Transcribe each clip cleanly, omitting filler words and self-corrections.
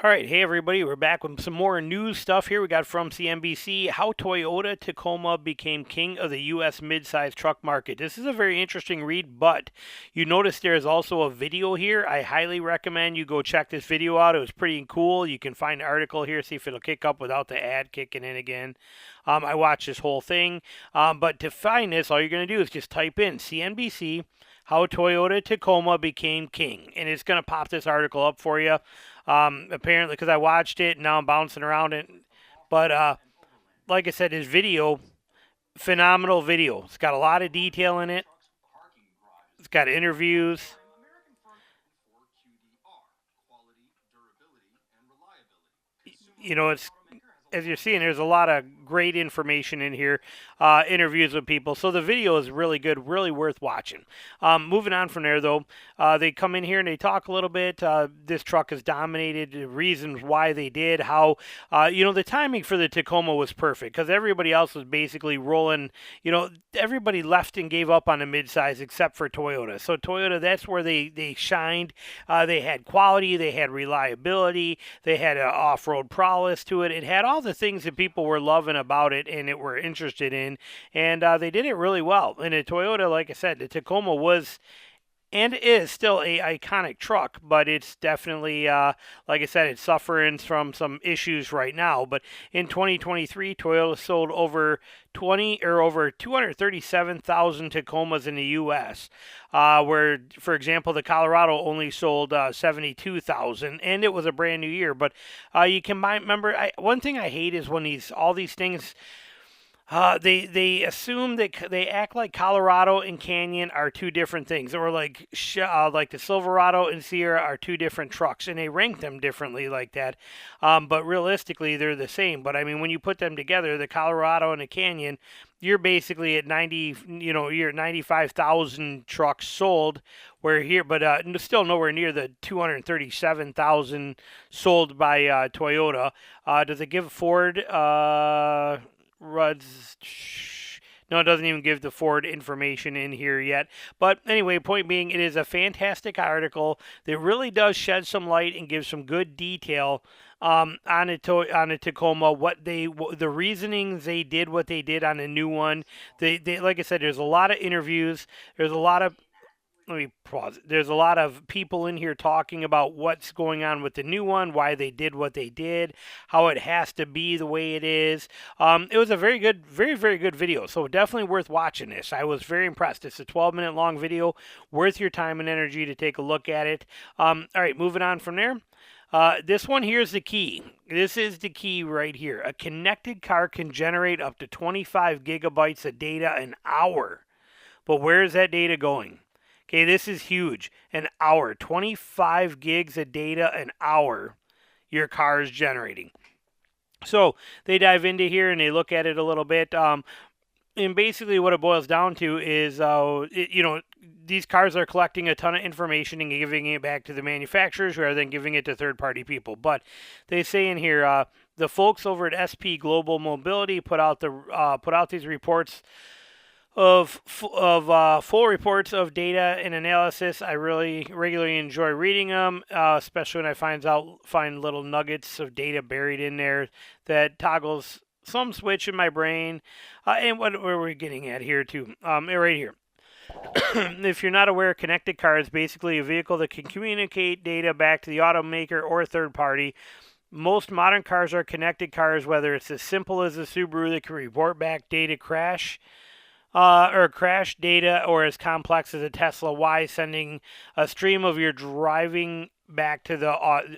All right, hey everybody, we're back with some more news stuff here. We got from CNBC how Toyota Tacoma became king of the U.S. midsize truck market. This is a very interesting read, but you notice there is also a video here. I highly recommend you go check this video out. It was pretty cool. You can find the article here, see if it'll kick up without the ad kicking in again. I watched this whole thing, but to find this, all you're going to do is just type in CNBC how Toyota Tacoma became king, and it's going to pop this article up for you. Apparently, because I watched it, and now I'm bouncing around it. But like I said, his video, phenomenal video. It's got a lot of detail in it. It's got interviews. It's as you're seeing, there's a lot of great information in here, interviews with people. So the video is really good, really worth watching. Moving on from there, though, they come in here and they talk a little bit. This truck has dominated, the reasons why they did, how, the timing for the Tacoma was perfect because everybody else was basically rolling. Everybody left and gave up on the midsize except for Toyota. So Toyota, that's where they shined. They had quality, they had reliability, they had an off-road prowess to it. It had all the things that people were loving about it and it were interested in, and they did it really well. And the Toyota, like I said, the Tacoma was and is still a iconic truck, but it's definitely, like I said, it's suffering from some issues right now. But in 2023, Toyota sold over 237,000 Tacomas in the U.S., where, for example, the Colorado only sold 72,000, and it was a brand new year. But you can remember, one thing I hate is when all these things. They assume that they act like Colorado and Canyon are two different things, or like the Silverado and Sierra are two different trucks, and they rank them differently like that. But realistically, they're the same. But I mean, when you put them together, the Colorado and the Canyon, you're basically at 90. You're at 95,000 trucks sold. Where here, but still nowhere near the 237,000 sold by Toyota. Does it give Ford? Rudd's. No, it doesn't even give the Ford information in here yet. But anyway, point being, it is a fantastic article that really does shed some light and give some good detail on a Tacoma, the reasonings they did what they did on a new one. They like I said, there's a lot of interviews. There's a lot of let me pause. There's a lot of people in here talking about what's going on with the new one, why they did what they did, how it has to be the way it is. It was a very good, very, very good video. So definitely worth watching this. I was very impressed. It's a 12-minute long video, worth your time and energy to take a look at it. All right, moving on from there. This one here is the key. This is the key right here. A connected car can generate up to 25 gigabytes of data an hour. But where is that data going? Okay, this is huge. An hour, 25 gigs of data an hour your car is generating. So they dive into here and they look at it a little bit. And basically what it boils down to is, these cars are collecting a ton of information and giving it back to the manufacturers who are then giving it to third-party people. But they say in here, the folks over at SP Global Mobility put out these reports of full reports of data and analysis. I really regularly enjoy reading them, especially when I find little nuggets of data buried in there that toggles some switch in my brain. And what were we getting at here too? Right here. If you're not aware, connected car is basically a vehicle that can communicate data back to the automaker or third party. Most modern cars are connected cars, whether it's as simple as a Subaru that can report back data crash data, or as complex as a Tesla Y sending a stream of your driving back to the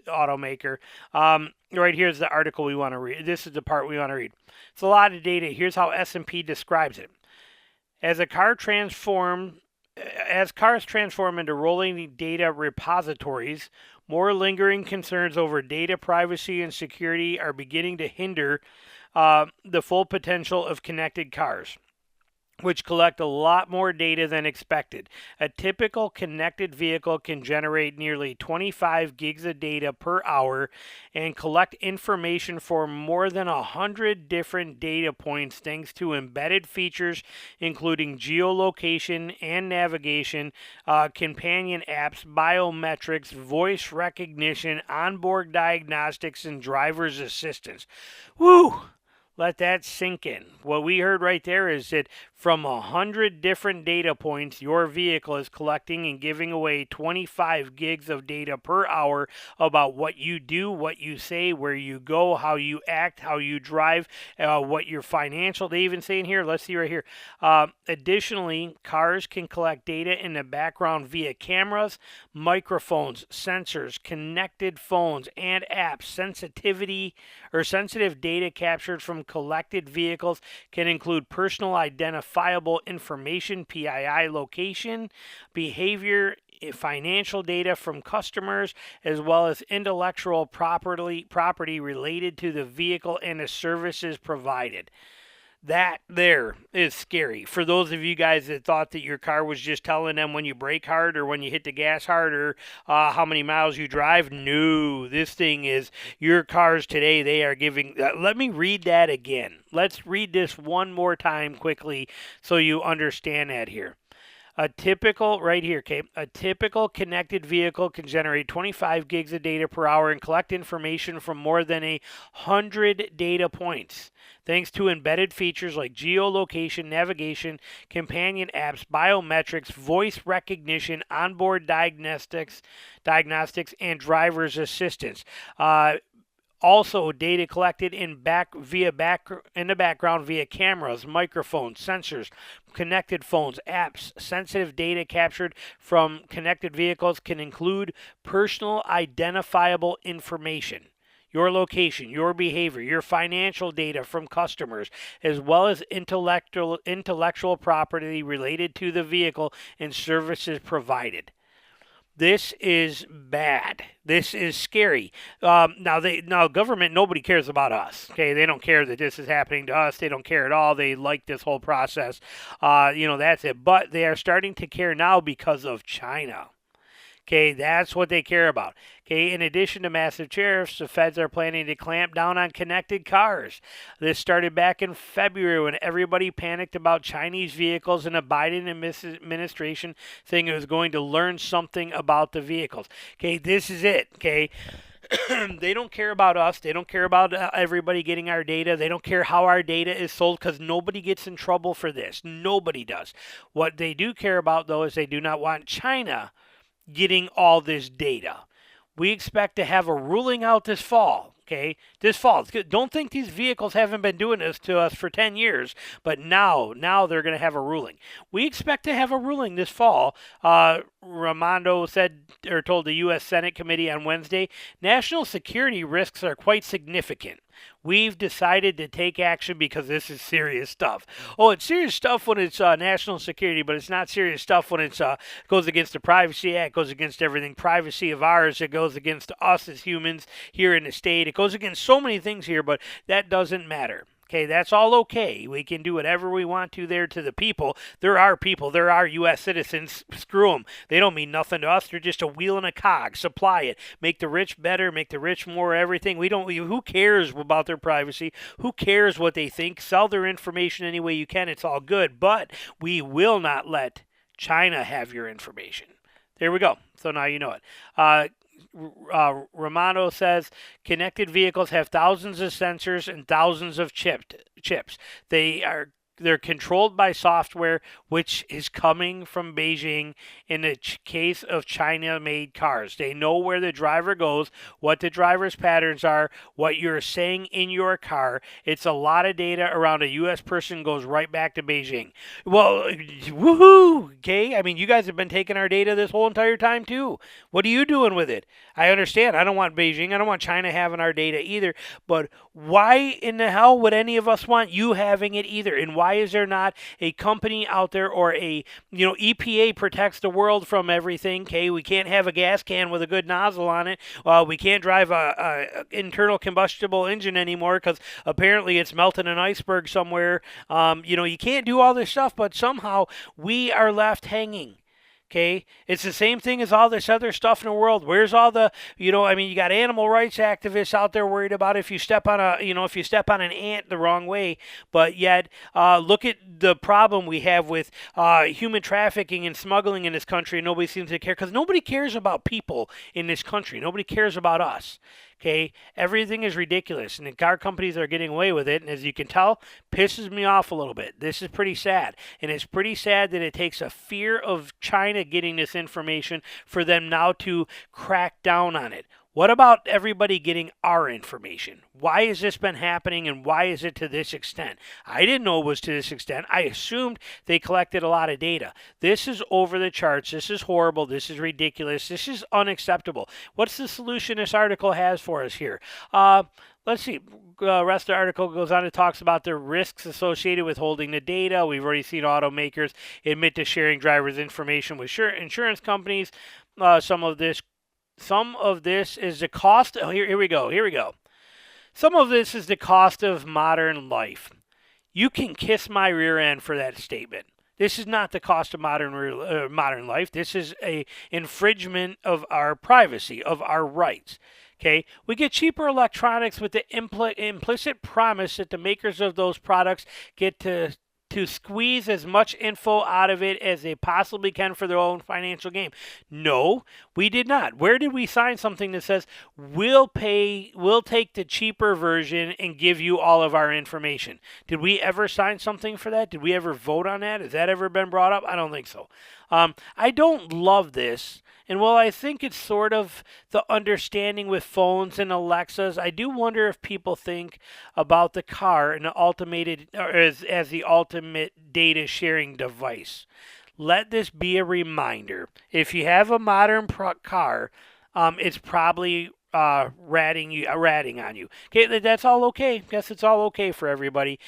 automaker. Right here's the article we want to read. This is the part we want to read. It's a lot of data. Here's how S&P describes it. As cars transform into rolling data repositories, more lingering concerns over data privacy and security are beginning to hinder the full potential of connected cars. which collect a lot more data than expected. A typical connected vehicle can generate nearly 25 gigs of data per hour and collect information for more than 100 different data points thanks to embedded features including geolocation and navigation, companion apps, biometrics, voice recognition, onboard diagnostics, and driver's assistance. Woo! Let that sink in. What we heard right there is that from 100 different data points, your vehicle is collecting and giving away 25 gigs of data per hour about what you do, what you say, where you go, how you act, how you drive, what your financial. They even say in here, let's see right here. Additionally, cars can collect data in the background via cameras, microphones, sensors, connected phones, and apps. Sensitive data captured from collected vehicles can include personal identifiable information, PII location, behavior, financial data from customers, as well as intellectual property related to the vehicle and the services provided. That there is scary. For those of you guys that thought that your car was just telling them when you brake hard or when you hit the gas hard or how many miles you drive, no, this thing is your cars today. They are giving. Let me read that again. Let's read this one more time quickly so you understand that here. A typical connected vehicle can generate 25 gigs of data per hour and collect information from more than 100 data points. Thanks to embedded features like geolocation, navigation, companion apps, biometrics, voice recognition, onboard diagnostics, and driver's assistance. Also, data collected in the background via cameras, microphones, sensors, connected phones, apps. Sensitive data captured from connected vehicles can include personal identifiable information, your location, your behavior, your financial data from customers, as well as intellectual property related to the vehicle and services provided. This is bad. This is scary. Now government, nobody cares about us. Okay, they don't care that this is happening to us. They don't care at all. They like this whole process. That's it. But they are starting to care now because of China. Okay, that's what they care about. Okay, in addition to massive tariffs, the feds are planning to clamp down on connected cars. This started back in February when everybody panicked about Chinese vehicles and the Biden administration saying it was going to learn something about the vehicles. Okay, this is it. Okay. They don't care about us. They don't care about everybody getting our data. They don't care how our data is sold because nobody gets in trouble for this. Nobody does. What they do care about, though, is they do not want China getting all this data. We expect to have a ruling out this fall. Okay, this fall. Don't think these vehicles haven't been doing this to us for 10 years, but now they're going to have a ruling. We expect to have a ruling this fall. Raimondo told the U.S. Senate committee on Wednesday, national security risks are quite significant. We've decided to take action because this is serious stuff. Oh, it's serious stuff when it's national security, but it's not serious stuff when it goes against the Privacy Act, goes against everything privacy of ours. It goes against us as humans here in the state. It goes against so many things here, but that doesn't matter. Okay, that's all okay. We can do whatever we want to there to the people. There are people. There are U.S. citizens. Screw them. They don't mean nothing to us. They're just a wheel and a cog. Supply it. Make the rich better. Make the rich more everything. Who cares about their privacy? Who cares what they think? Sell their information any way you can. It's all good. But we will not let China have your information. There we go. So now you know it. Romano says connected vehicles have thousands of sensors and thousands of chips. They're controlled by software, which is coming from Beijing in the case of China-made cars. They know where the driver goes, what the driver's patterns are, what you're saying in your car. It's a lot of data around a U.S. person goes right back to Beijing. Well, woohoo, okay? I mean, you guys have been taking our data this whole entire time, too. What are you doing with it? I understand. I don't want Beijing. I don't want China having our data either. But why in the hell would any of us want you having it either? And why Why is there not a company out there, or a, EPA protects the world from everything. Okay, we can't have a gas can with a good nozzle on it. We can't drive a internal combustible engine anymore because apparently it's melting an iceberg somewhere. You can't do all this stuff, but somehow we are left hanging. Okay, it's the same thing as all this other stuff in the world. Where's all the, you got animal rights activists out there worried about if you step on if you step on an ant the wrong way. But yet, look at the problem we have with human trafficking and smuggling in this country. And nobody seems to care because nobody cares about people in this country. Nobody cares about us. Okay, everything is ridiculous, and the car companies are getting away with it. And as you can tell, pisses me off a little bit. This is pretty sad, and it's pretty sad that it takes a fear of China getting this information for them now to crack down on it. What about everybody getting our information? Why has this been happening, and why is it to this extent? I didn't know it was to this extent. I assumed they collected a lot of data. This is over the charts. This is horrible. This is ridiculous. This is unacceptable. What's the solution this article has for us here? Let's see. The rest of the article goes on and talks about the risks associated with holding the data. We've already seen automakers admit to sharing drivers' information with insurance companies. Some of this is the cost. Oh, here we go. Some of this is the cost of modern life. You can kiss my rear end for that statement. This is not the cost of modern life. This is a infringement of our privacy, of our rights. Okay, we get cheaper electronics with the implicit promise that the makers of those products get to squeeze as much info out of it as they possibly can for their own financial gain. No, we did not. Where did we sign something that says we'll take the cheaper version and give you all of our information? Did we ever sign something for that? Did we ever vote on that? Has that ever been brought up? I don't think so. I don't love this. And while I think it's sort of the understanding with phones and Alexas, I do wonder if people think about the car and as the ultimate data sharing device. Let this be a reminder. If you have a modern car, it's probably ratting on you. Okay, that's all okay. Guess it's all okay for everybody.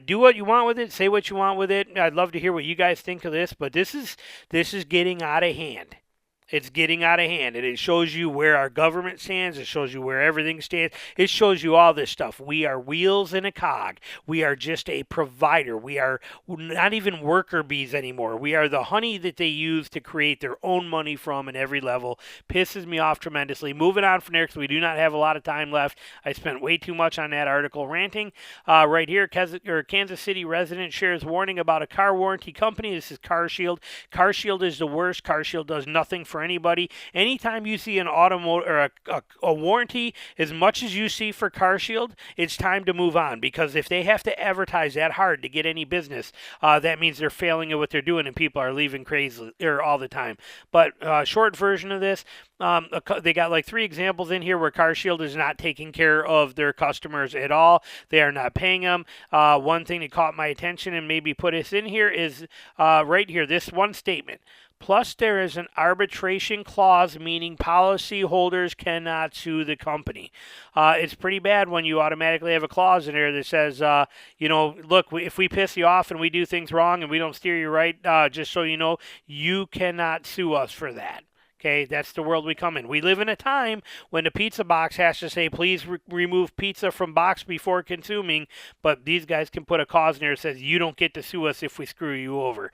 Do what you want with it. Say what you want with it. I'd love to hear what you guys think of this, but this is getting out of hand. It's getting out of hand, and it shows you where our government stands. It shows you where everything stands. It shows you all this stuff. We are wheels in a cog. We are just a provider. We are not even worker bees anymore. We are the honey that they use to create their own money from in every level. Pisses me off tremendously. Moving on from there because we do not have a lot of time left. I spent way too much on that article ranting. Right here, Kansas City resident shares warning about a car warranty company. This is CarShield. CarShield is the worst. CarShield does nothing for anybody. Anytime you see an automotive or a warranty, as much as you see for CarShield, it's time to move on, because if they have to advertise that hard to get any business, that means they're failing at what they're doing, and people are leaving crazy all the time. But short version of this, they got like 3 examples in here where CarShield is not taking care of their customers at all. They are not paying them. One thing that caught my attention and maybe put us in here is right here, this one statement. Plus, there is an arbitration clause, meaning policyholders cannot sue the company. It's pretty bad when you automatically have a clause in there that says, look, if we piss you off and we do things wrong and we don't steer you right, just so you know, you cannot sue us for that. Okay, that's the world we come in. We live in a time when the pizza box has to say, please remove pizza from box before consuming, but these guys can put a clause in there that says you don't get to sue us if we screw you over.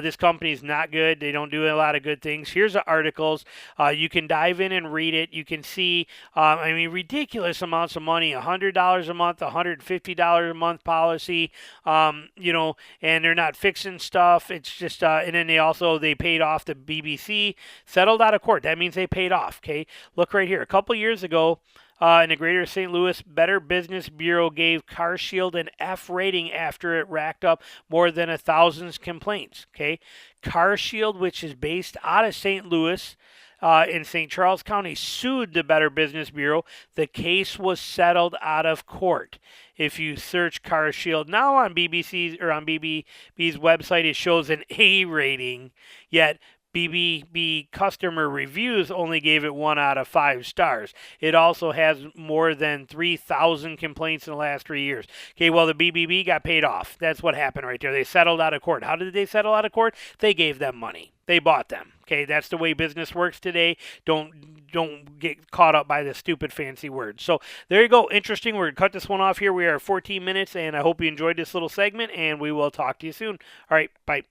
This company is not good. They don't do a lot of good things. Here's the articles. You can dive in and read it. You can see, ridiculous amounts of money, $100 a month, $150 a month policy, and they're not fixing stuff. It's just, and then they paid off the BBC, settled out of court. That means they paid off. Okay, look right here. A couple years ago, in the Greater St. Louis Better Business Bureau gave CarShield an F rating after it racked up more than 1,000 complaints. Okay, CarShield, which is based out of St. Louis, in St. Charles County, sued the Better Business Bureau. The case was settled out of court. If you search CarShield now on BBC's or on BB's website, it shows an A rating. Yet BBB customer reviews only gave it 1 out of 5 stars. It also has more than 3,000 complaints in the last 3 years. Okay, well, the BBB got paid off. That's what happened right there. They settled out of court. How did they settle out of court? They gave them money. They bought them. Okay, that's the way business works today. Don't get caught up by the stupid fancy words. So there you go. Interesting. We're going to cut this one off here. We are 14 minutes, and I hope you enjoyed this little segment, and we will talk to you soon. All right, bye.